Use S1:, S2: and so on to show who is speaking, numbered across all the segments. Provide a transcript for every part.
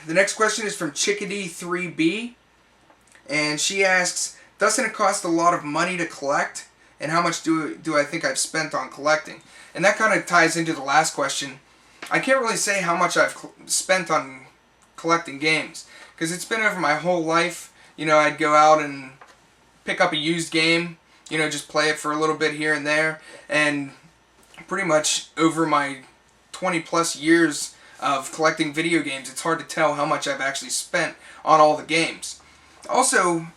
S1: The next question is from Chickadee3B, and she asks, doesn't it cost a lot of money to collect? And how much do I think I've spent on collecting? And that kind of ties into the last question. I can't really say how much I've spent on collecting games, because it's been over my whole life. You know, I'd go out and pick up a used game, you know, just play it for a little bit here and there, and pretty much over my 20 plus years of collecting video games, it's hard to tell how much I've actually spent on all the games. Also,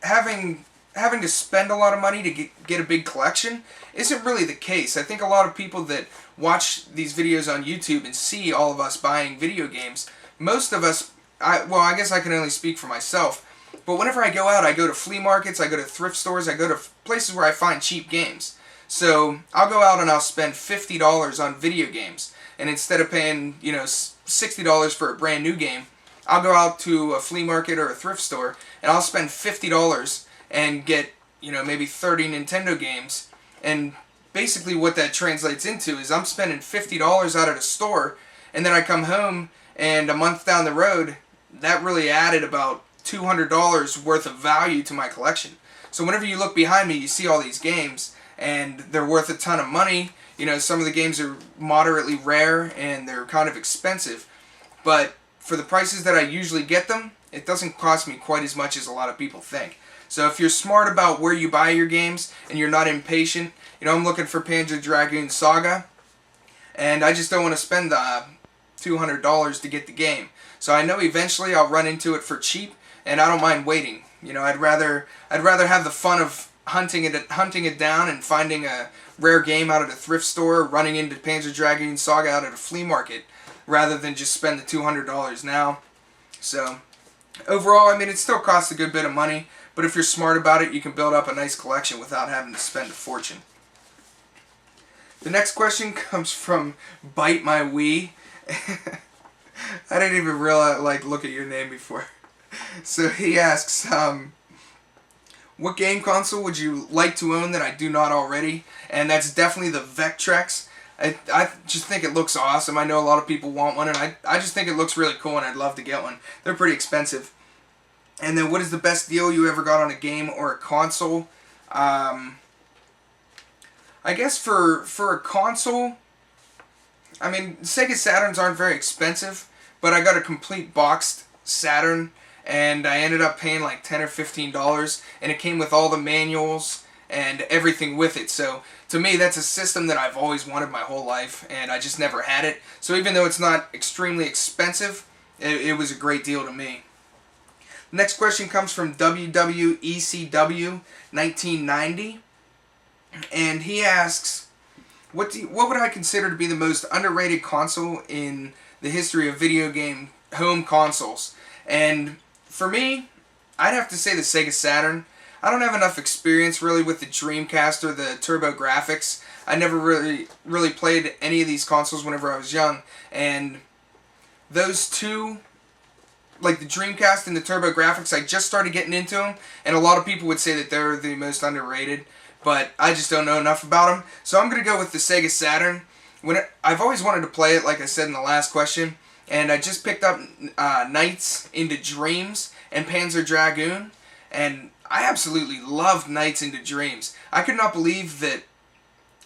S1: having to spend a lot of money to get a big collection isn't really the case. I think a lot of people that watch these videos on YouTube and see all of us buying video games, most of us, I guess I can only speak for myself, but whenever I go out, I go to flea markets, I go to thrift stores, I go to places where I find cheap games. So I'll go out and I'll spend $50 on video games, and instead of paying, you know, $60 for a brand new game, I'll go out to a flea market or a thrift store and I'll spend $50 and get, you know, maybe 30 Nintendo games. And basically what that translates into is I'm spending $50 out at a store, and then I come home and a month down the road, that really added about $200 worth of value to my collection. So whenever you look behind me, you see all these games, and they're worth a ton of money. You know, some of the games are moderately rare and they're kind of expensive, but for the prices that I usually get them, it doesn't cost me quite as much as a lot of people think. So if you're smart about where you buy your games and you're not impatient, you know, I'm looking for Panzer Dragoon Saga, and I just don't want to spend $200 to get the game. So I know eventually I'll run into it for cheap, and I don't mind waiting. You know, I'd rather have the fun of hunting it down and finding a rare game out at a thrift store, running into Panzer Dragoon Saga out at a flea market, rather than just spend the $200 now. So overall, I mean, it still costs a good bit of money, but if you're smart about it, you can build up a nice collection without having to spend a fortune. The next question comes from Bite My Wii. I didn't even realize, look at your name before. So he asks, what game console would you like to own that I do not already? And that's definitely the Vectrex. I just think it looks awesome. I know a lot of people want one, and I just think it looks really cool, and I'd love to get one. They're pretty expensive. And then what is the best deal you ever got on a game or a console? I guess for a console, I mean, Sega Saturns aren't very expensive, but I got a complete boxed Saturn, and I ended up paying like $10 or $15, and it came with all the manuals and everything with it. So to me, that's a system that I've always wanted my whole life, and I just never had it. So even though it's not extremely expensive, it was a great deal to me. The next question comes from WWECW 1990, and he asks, what would I consider to be the most underrated console in the history of video game home consoles? And for me, I'd have to say the Sega Saturn. I don't have enough experience really with the Dreamcast or the TurboGrafx. I never really played any of these consoles whenever I was young, and those two, like the Dreamcast and the TurboGrafx, I just started getting into them, and a lot of people would say that they're the most underrated, but I just don't know enough about them. So I'm going to go with the Sega Saturn. I've always wanted to play it, like I said in the last question, and I just picked up Nights into Dreams and Panzer Dragoon, and I absolutely loved Nights into Dreams. I could not believe that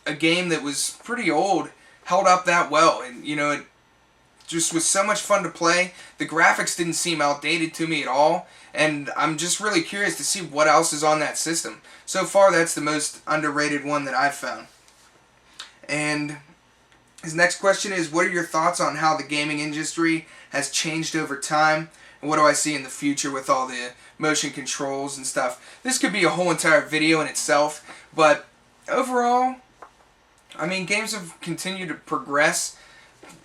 S1: a game that was pretty old held up that well, and you know, it just was so much fun to play. The graphics didn't seem outdated to me at all, and I'm just really curious to see what else is on that system. So far, that's the most underrated one that I've found. And his next question is, what are your thoughts on how the gaming industry has changed over time? And what do I see in the future with all the motion controls and stuff? This could be a whole entire video in itself, but overall, I mean, games have continued to progress.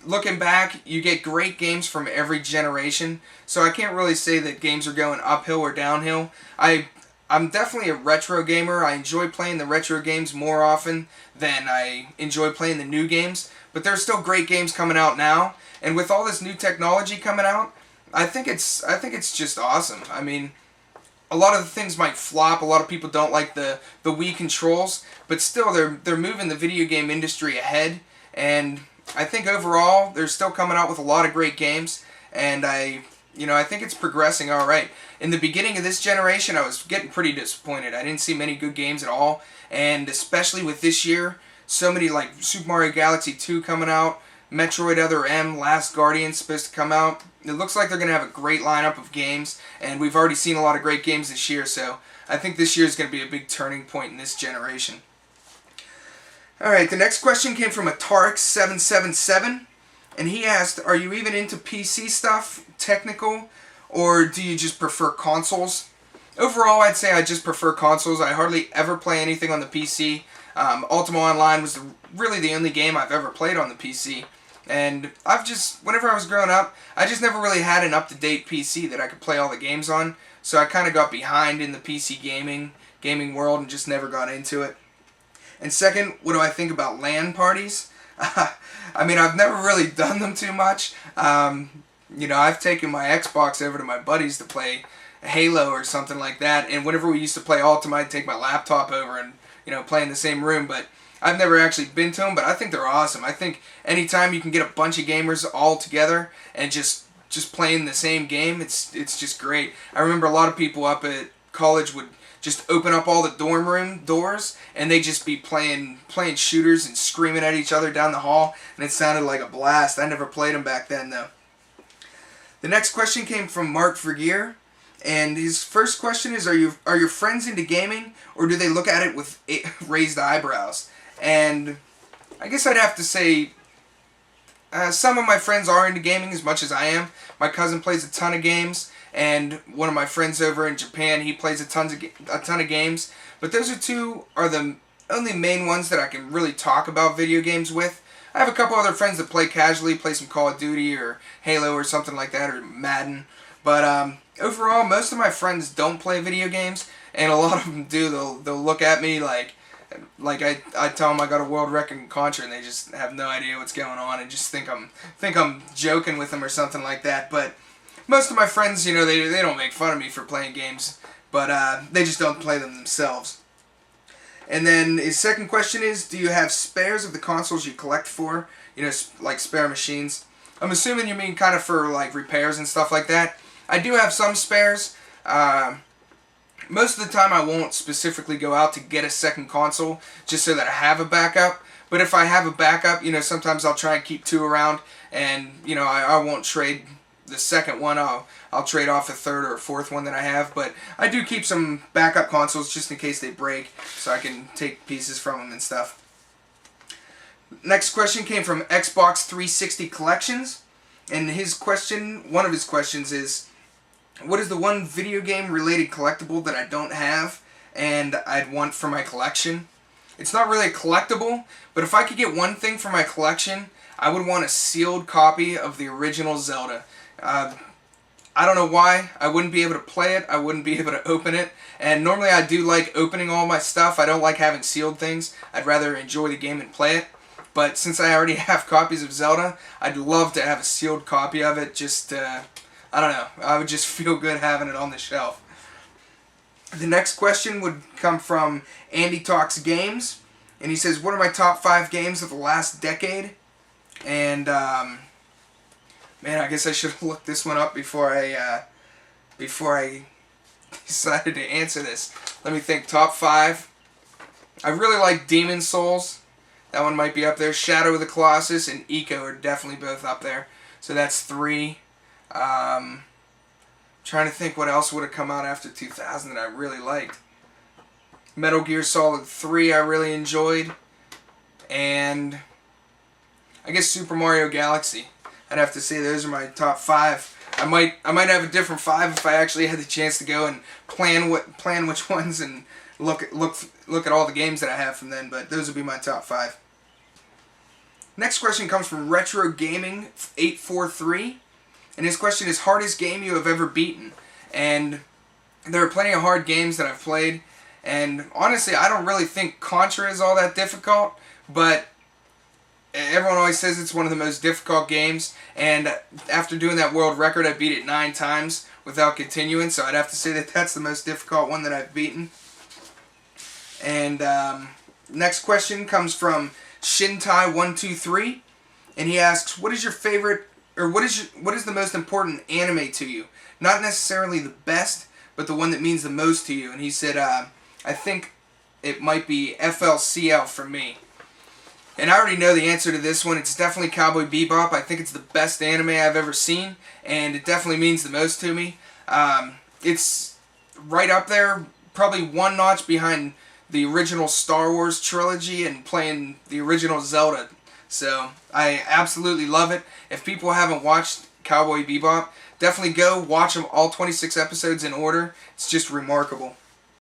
S1: Looking back, you get great games from every generation, so I can't really say that games are going uphill or downhill. I'm definitely a retro gamer. I enjoy playing the retro games more often than I enjoy playing the new games, but there's still great games coming out now, and with all this new technology coming out, I think it's just awesome. I mean, a lot of the things might flop. A lot of people don't like the Wii controls, but still they're moving the video game industry ahead, and I think overall they're still coming out with a lot of great games, and I think it's progressing all right. In the beginning of this generation, I was getting pretty disappointed. I didn't see many good games at all, and especially with this year, so many like Super Mario Galaxy 2 coming out, Metroid Other M, Last Guardian supposed to come out. It looks like they're going to have a great lineup of games, and we've already seen a lot of great games this year, so I think this year is going to be a big turning point in this generation. Alright, the next question came from Atarix777, and he asked, are you even into PC stuff, technical, or do you just prefer consoles? Overall, I'd say I just prefer consoles. I hardly ever play anything on the PC. Ultima Online was really the only game I've ever played on the PC. And whenever I was growing up, I just never really had an up-to-date PC that I could play all the games on. So I kind of got behind in the PC gaming world and just never got into it. And second, what do I think about LAN parties? I mean, I've never really done them too much. I've taken my Xbox over to my buddies to play Halo or something like that. And whenever we used to play Ultima, I'd take my laptop over and, play in the same room. But I've never actually been to them, but I think they're awesome. I think anytime you can get a bunch of gamers all together and just playing the same game, it's just great. I remember a lot of people up at college would just open up all the dorm room doors and they'd just be playing shooters and screaming at each other down the hall, and it sounded like a blast. I never played them back then, though. The next question came from Mark Vergeer, and his first question is, are your friends into gaming, or do they look at it with raised eyebrows? And I guess I'd have to say some of my friends are into gaming as much as I am. My cousin plays a ton of games, and one of my friends over in Japan, he plays a ton of games. But those are the only main ones that I can really talk about video games with. I have a couple other friends that play casually, play some Call of Duty or Halo or something like that, or Madden. But overall, most of my friends don't play video games, and a lot of them do. They'll look at me like I tell them I got a world record in Contra, and they just have no idea what's going on and just think I'm joking with them or something like that. But most of my friends, they don't make fun of me for playing games, but they just don't play them themselves. And then his second question is, do you have spares of the consoles you collect for? Like spare machines. I'm assuming you mean kind of for like repairs and stuff like that. I do have some spares. Most of the time I won't specifically go out to get a second console just so that I have a backup. But if I have a backup, sometimes I'll try and keep two around, and I won't trade the second one. I'll trade off a third or a fourth one that I have, but I do keep some backup consoles just in case they break, so I can take pieces from them and stuff. Next question came from Xbox 360 Collections, and one of his questions is, what is the one video game related collectible that I don't have and I'd want for my collection? It's not really a collectible, but if I could get one thing for my collection, I would want a sealed copy of the original Zelda. I don't know why. I wouldn't be able to play it. I wouldn't be able to open it. And normally I do like opening all my stuff. I don't like having sealed things. I'd rather enjoy the game and play it. But since I already have copies of Zelda, I'd love to have a sealed copy of it. I don't know. I would just feel good having it on the shelf. The next question would come from Andy Talks Games. And he says, what are my top 5 games of the last decade? And, man, I guess I should have looked this one up before I decided to answer this. Let me think. Top 5. I really like Demon Souls. That one might be up there. Shadow of the Colossus and Eco are definitely both up there. So that's 3. Trying to think what else would have come out after 2000 that I really liked. Metal Gear Solid 3 I really enjoyed. And I guess Super Mario Galaxy. I'd have to say those are my top 5. I might have a different 5 if I actually had the chance to go and plan which ones and look at all the games that I have from then, but those would be my top 5. Next question comes from Retro Gaming 843, and his question is, hardest game you have ever beaten? And there are plenty of hard games that I've played, and honestly I don't really think Contra is all that difficult, but everyone always says it's one of the most difficult games, and after doing that world record I beat it 9 times without continuing, so I'd have to say that that's the most difficult one that I've beaten. And next question comes from Shintai123, and he asks, what is your favorite or what is the most important anime to you? Not necessarily the best, but the one that means the most to you. And he said, I think it might be FLCL for me. And I already know the answer to this one. It's definitely Cowboy Bebop. I think it's the best anime I've ever seen, and it definitely means the most to me. It's right up there, probably one notch behind the original Star Wars trilogy and playing the original Zelda. So I absolutely love it. If people haven't watched Cowboy Bebop, definitely go watch them all 26 episodes in order. It's just remarkable.